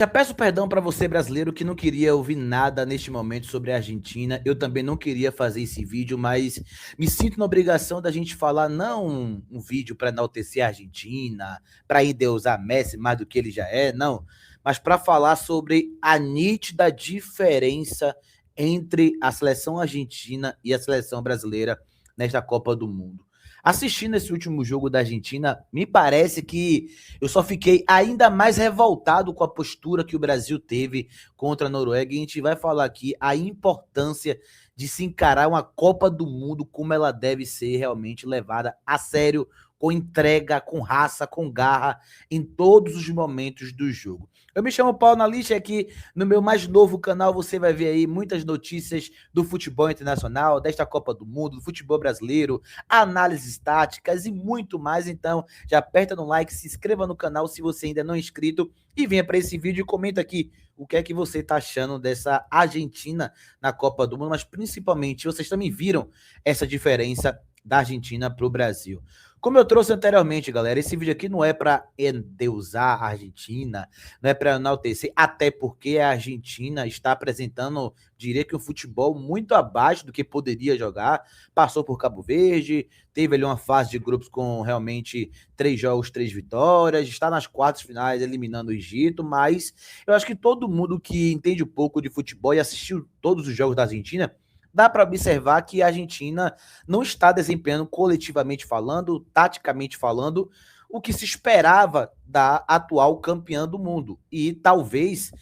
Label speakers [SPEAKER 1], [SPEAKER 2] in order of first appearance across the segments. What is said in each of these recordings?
[SPEAKER 1] Já peço perdão para você, brasileiro, que não queria ouvir nada neste momento sobre a Argentina. Eu também não queria fazer esse vídeo, mas me sinto na obrigação da gente falar não um vídeo para enaltecer a Argentina, para endeusar Messi mais do que ele já é, não, mas para falar sobre a nítida diferença entre a seleção argentina e a seleção brasileira nesta Copa do Mundo. Assistindo esse último jogo da Argentina, me parece que eu só fiquei ainda mais revoltado com a postura que o Brasil teve contra a Noruega. E a gente vai falar aqui a importância de se encarar uma Copa do Mundo como ela deve ser realmente levada a sério, com entrega, com raça, com garra, em todos os momentos do jogo. Eu me chamo Paulo Analista e aqui no meu mais novo canal você vai ver aí muitas notícias do futebol internacional, desta Copa do Mundo, do futebol brasileiro, análises táticas e muito mais. Então, já aperta no like, se inscreva no canal se você ainda não é inscrito e venha para esse vídeo e comenta aqui o que é que você está achando dessa Argentina na Copa do Mundo, mas principalmente vocês também viram essa diferença da Argentina para o Brasil. Como eu trouxe anteriormente, galera, esse vídeo aqui não é para endeusar a Argentina, não é para enaltecer, até porque a Argentina está apresentando, diria que um futebol muito abaixo do que poderia jogar. Passou por Cabo Verde, teve ali uma fase de grupos com realmente 3 jogos, 3 vitórias, está nas quartas finais eliminando o Egito, mas eu acho que todo mundo que entende um pouco de futebol e assistiu todos os jogos da Argentina, dá para observar que a Argentina não está desempenhando coletivamente falando, taticamente falando, o que se esperava da atual campeã do mundo. E talvez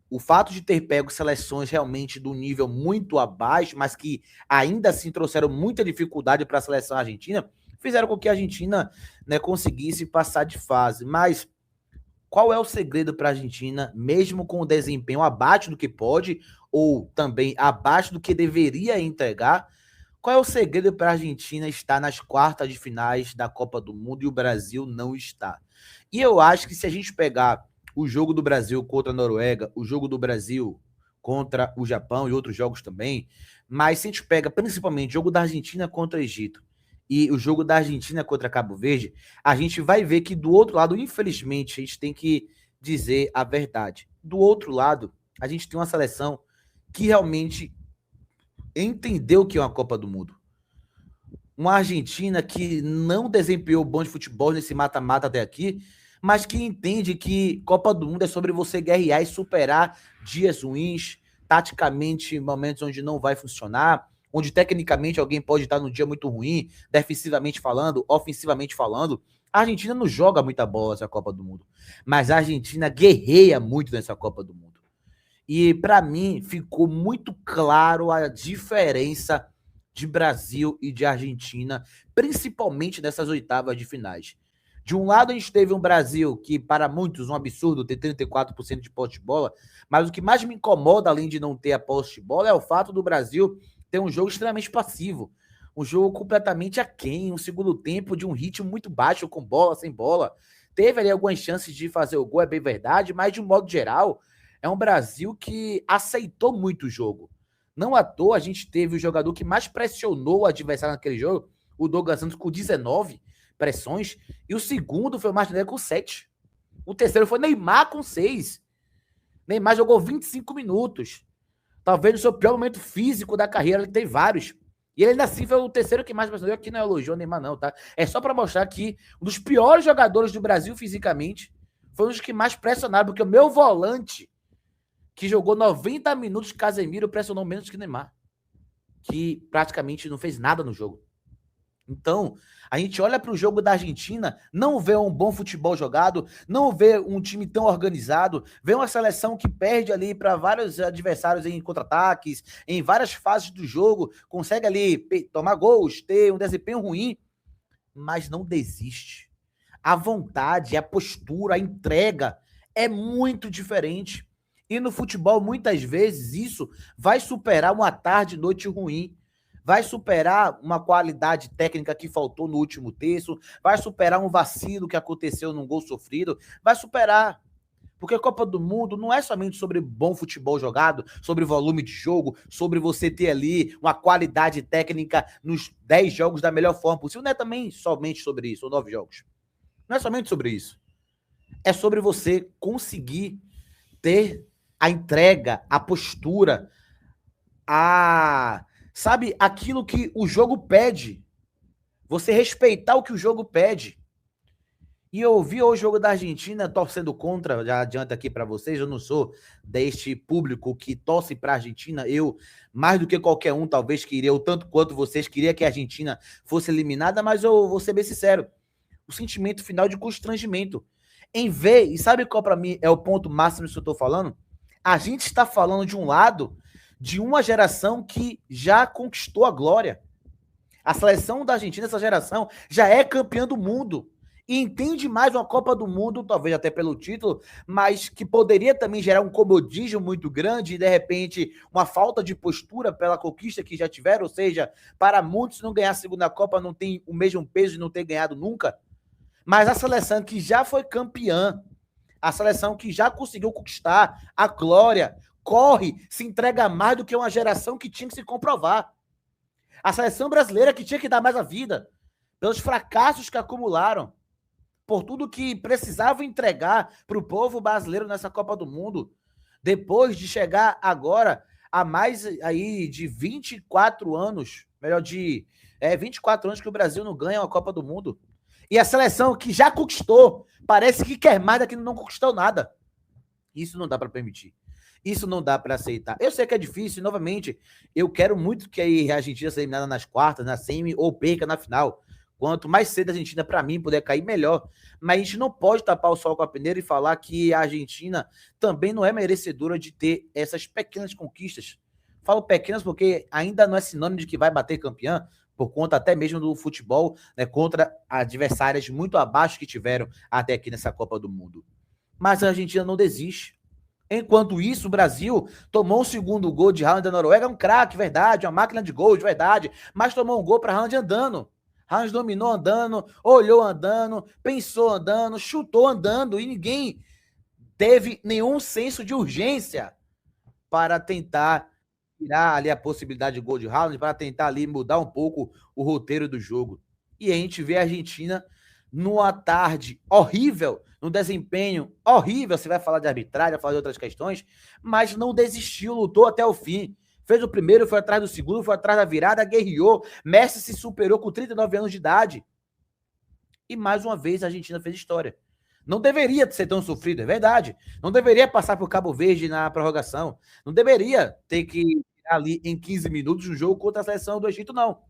[SPEAKER 1] o fato de ter pego seleções realmente do nível muito abaixo, mas que ainda assim trouxeram muita dificuldade para a seleção argentina, fizeram com que a Argentina, né, conseguisse passar de fase. Mas qual é o segredo para a Argentina, mesmo com o desempenho abaixo do que pode, ou também abaixo do que deveria entregar? Qual é o segredo para a Argentina estar nas quartas de finais da Copa do Mundo e o Brasil não está? E eu acho que se a gente pegar o jogo do Brasil contra a Noruega, o jogo do Brasil contra o Japão e outros jogos também, mas se a gente pega principalmente o jogo da Argentina contra o Egito e o jogo da Argentina contra Cabo Verde, a gente vai ver que do outro lado, infelizmente, a gente tem que dizer a verdade. Do outro lado, a gente tem uma seleção que realmente entendeu o que é uma Copa do Mundo. Uma Argentina que não desempenhou bom de futebol nesse mata-mata até aqui, mas que entende que Copa do Mundo é sobre você guerrear e superar dias ruins, taticamente, momentos onde não vai funcionar, onde tecnicamente alguém pode estar num dia muito ruim, defensivamente falando, ofensivamente falando. A Argentina não joga muita bola nessa Copa do Mundo, mas a Argentina guerreia muito nessa Copa do Mundo. E para mim ficou muito claro a diferença de Brasil e de Argentina, principalmente nessas oitavas de finais. De um lado, a gente teve um Brasil que, para muitos, um absurdo ter 34% de posse de bola, mas o que mais me incomoda, além de não ter a posse de bola, é o fato do Brasil ter um jogo extremamente passivo. Um jogo completamente aquém, um segundo tempo de um ritmo muito baixo, com bola, sem bola. Teve ali algumas chances de fazer o gol, é bem verdade, mas de um modo geral, é um Brasil que aceitou muito o jogo. Não à toa a gente teve o jogador que mais pressionou o adversário naquele jogo, o Douglas Santos, com 19 pressões, e o segundo foi o Martinelli com 7. O terceiro foi Neymar com 6. Neymar jogou 25 minutos. Talvez no seu pior momento físico da carreira, ele tem vários. E ele ainda assim foi o terceiro que mais pressionou. Aqui não é elogio o Neymar, não, tá? É só para mostrar que um dos piores jogadores do Brasil fisicamente foi um dos que mais pressionaram, porque o meu volante, que jogou 90 minutos, Casemiro pressionou menos que Neymar, que praticamente não fez nada no jogo. Então, a gente olha para o jogo da Argentina, não vê um bom futebol jogado, não vê um time tão organizado, vê uma seleção que perde ali para vários adversários em contra-ataques, em várias fases do jogo, consegue ali tomar gols, ter um desempenho ruim, mas não desiste. A vontade, a postura, a entrega é muito diferente. E no futebol, muitas vezes, isso vai superar uma tarde, noite ruim. Vai superar uma qualidade técnica que faltou no último terço. Vai superar um vacilo que aconteceu num gol sofrido. Vai superar. Porque a Copa do Mundo não é somente sobre bom futebol jogado, sobre volume de jogo, sobre você ter ali uma qualidade técnica nos 10 jogos da melhor forma possível. Não é também somente sobre isso, ou 9 jogos. Não é somente sobre isso. É sobre você conseguir ter a entrega, a postura, sabe, aquilo que o jogo pede. Você respeitar o que o jogo pede. E eu vi o jogo da Argentina torcendo contra, já adianto aqui para vocês, eu não sou deste público que torce para a Argentina, eu, mais do que qualquer um, talvez queria, ou tanto quanto vocês, queria que a Argentina fosse eliminada, mas eu vou ser bem sincero, o sentimento final de constrangimento. Em ver, e sabe qual para mim é o ponto máximo disso que eu estou falando? A gente está falando de um lado de uma geração que já conquistou a glória. A seleção da Argentina, essa geração, já é campeã do mundo. E entende mais uma Copa do Mundo, talvez até pelo título, mas que poderia também gerar um comodismo muito grande e, de repente, uma falta de postura pela conquista que já tiveram. Ou seja, para muitos, não ganhar a segunda Copa não tem o mesmo peso de não ter ganhado nunca. Mas a seleção que já foi campeã, a seleção que já conseguiu conquistar a glória, corre, se entrega mais do que uma geração que tinha que se comprovar. A seleção brasileira que tinha que dar mais a vida, pelos fracassos que acumularam, por tudo que precisava entregar para o povo brasileiro nessa Copa do Mundo, depois de chegar agora a mais aí de 24 anos, melhor de 24 anos que o Brasil não ganha uma Copa do Mundo. E a seleção que já conquistou, parece que quer mais daqui, não conquistou nada. Isso não dá para permitir. Isso não dá para aceitar. Eu sei que é difícil, novamente, eu quero muito que a Argentina seja eliminada nas quartas, na semi ou perca na final. Quanto mais cedo a Argentina, para mim, puder cair, melhor. Mas a gente não pode tapar o sol com a peneira e falar que a Argentina também não é merecedora de ter essas pequenas conquistas. Falo pequenas porque ainda não é sinônimo de que vai bater campeã, por conta até mesmo do futebol, né, contra adversárias muito abaixo que tiveram até aqui nessa Copa do Mundo. Mas a Argentina não desiste. Enquanto isso, o Brasil tomou o segundo gol de Haaland da Noruega, um craque, verdade, uma máquina de gol, de verdade, mas tomou um gol para Haaland andando. Haaland dominou andando, olhou andando, pensou andando, chutou andando, e ninguém teve nenhum senso de urgência para tentar tirar ali a possibilidade de gol de Haaland, para tentar ali mudar um pouco o roteiro do jogo. E a gente vê a Argentina numa tarde horrível, num desempenho horrível. Você vai falar de arbitragem, vai falar de outras questões, mas não desistiu, lutou até o fim. Fez o primeiro, foi atrás do segundo, foi atrás da virada, guerreou. Messi se superou com 39 anos de idade. E mais uma vez a Argentina fez história. Não deveria ser tão sofrido, é verdade. Não deveria passar por Cabo Verde na prorrogação. Não deveria ter que ir ali em 15 minutos um jogo contra a seleção do Egito, não.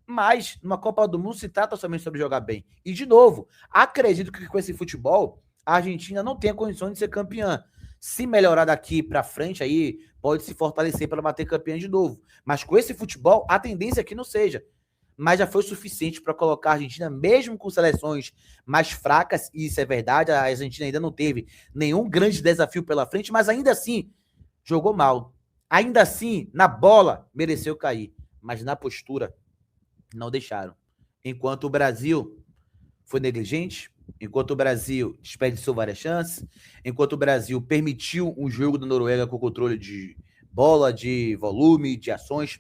[SPEAKER 1] Mas numa Copa do Mundo se trata somente sobre jogar bem. E, de novo, acredito que com esse futebol, a Argentina não tem condições de ser campeã. Se melhorar daqui para frente, aí pode se fortalecer para bater campeã de novo. Mas com esse futebol, a tendência é que não seja. Mas já foi suficiente para colocar a Argentina, mesmo com seleções mais fracas, e isso é verdade, a Argentina ainda não teve nenhum grande desafio pela frente, mas ainda assim jogou mal. Ainda assim, na bola, mereceu cair. Mas na postura, não deixaram. Enquanto o Brasil foi negligente, enquanto o Brasil desperdiçou várias chances, enquanto o Brasil permitiu um jogo da Noruega com controle de bola, de volume, de ações,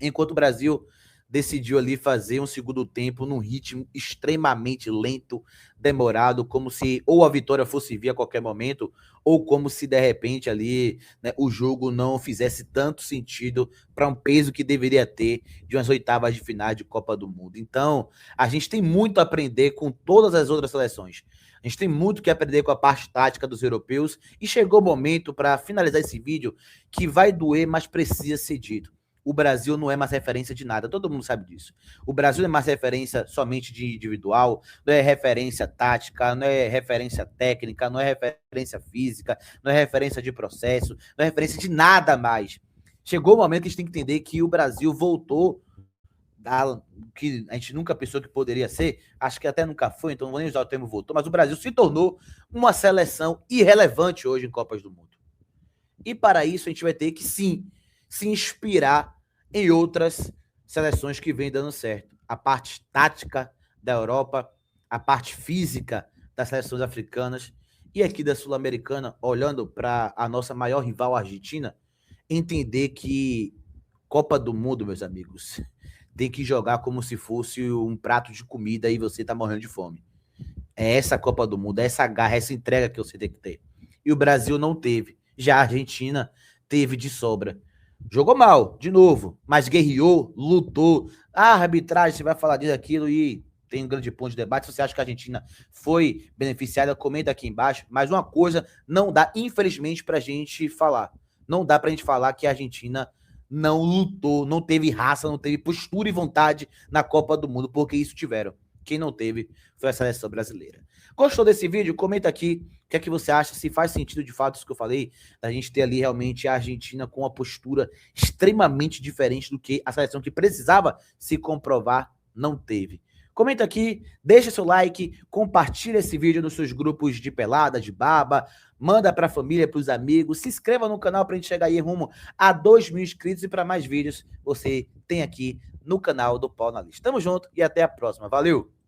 [SPEAKER 1] enquanto o Brasil decidiu ali fazer um segundo tempo num ritmo extremamente lento, demorado, como se ou a vitória fosse vir a qualquer momento, ou como se de repente ali, né, o jogo não fizesse tanto sentido para um peso que deveria ter de umas oitavas de final de Copa do Mundo. Então, a gente tem muito a aprender com todas as outras seleções. A gente tem muito que aprender com a parte tática dos europeus e chegou o momento para finalizar esse vídeo que vai doer, mas precisa ser dito. O Brasil não é mais referência de nada, todo mundo sabe disso. O Brasil não é mais referência somente de individual, não é referência tática, não é referência técnica, não é referência física, não é referência de processo, não é referência de nada mais. Chegou o momento que a gente tem que entender que o Brasil voltou que a gente nunca pensou que poderia ser, acho que até nunca foi, então não vou nem usar o termo voltou, mas o Brasil se tornou uma seleção irrelevante hoje em Copas do Mundo. E para isso a gente vai ter que, sim, se inspirar em outras seleções que vêm dando certo. A parte tática da Europa, a parte física das seleções africanas e aqui da Sul-Americana, olhando para a nossa maior rival, a Argentina, entender que Copa do Mundo, meus amigos, tem que jogar como se fosse um prato de comida e você tá morrendo de fome. É essa Copa do Mundo, é essa garra, essa entrega que você tem que ter. e o Brasil não teve. Já a Argentina teve de sobra. Jogou mal, de novo, mas guerreou, lutou. A arbitragem, você vai falar disso, aquilo e tem um grande ponto de debate. Se você acha que a Argentina foi beneficiada, comenta aqui embaixo. Mas uma coisa não dá, infelizmente, pra gente falar. Não dá pra gente falar que a Argentina não lutou, não teve raça, não teve postura e vontade na Copa do Mundo, porque isso tiveram. Quem não teve foi a seleção brasileira. Gostou desse vídeo? Comenta aqui o que é que você acha, se faz sentido de fato isso que eu falei, da gente ter ali realmente a Argentina com uma postura extremamente diferente do que a seleção que precisava se comprovar não teve. Comenta aqui, deixa seu like, compartilha esse vídeo nos seus grupos de pelada, de baba, manda para a família, para os amigos, se inscreva no canal para a gente chegar aí rumo a 2.000 inscritos e para mais vídeos você tem aqui no canal do Pau na Lista. Tamo junto e até a próxima. Valeu!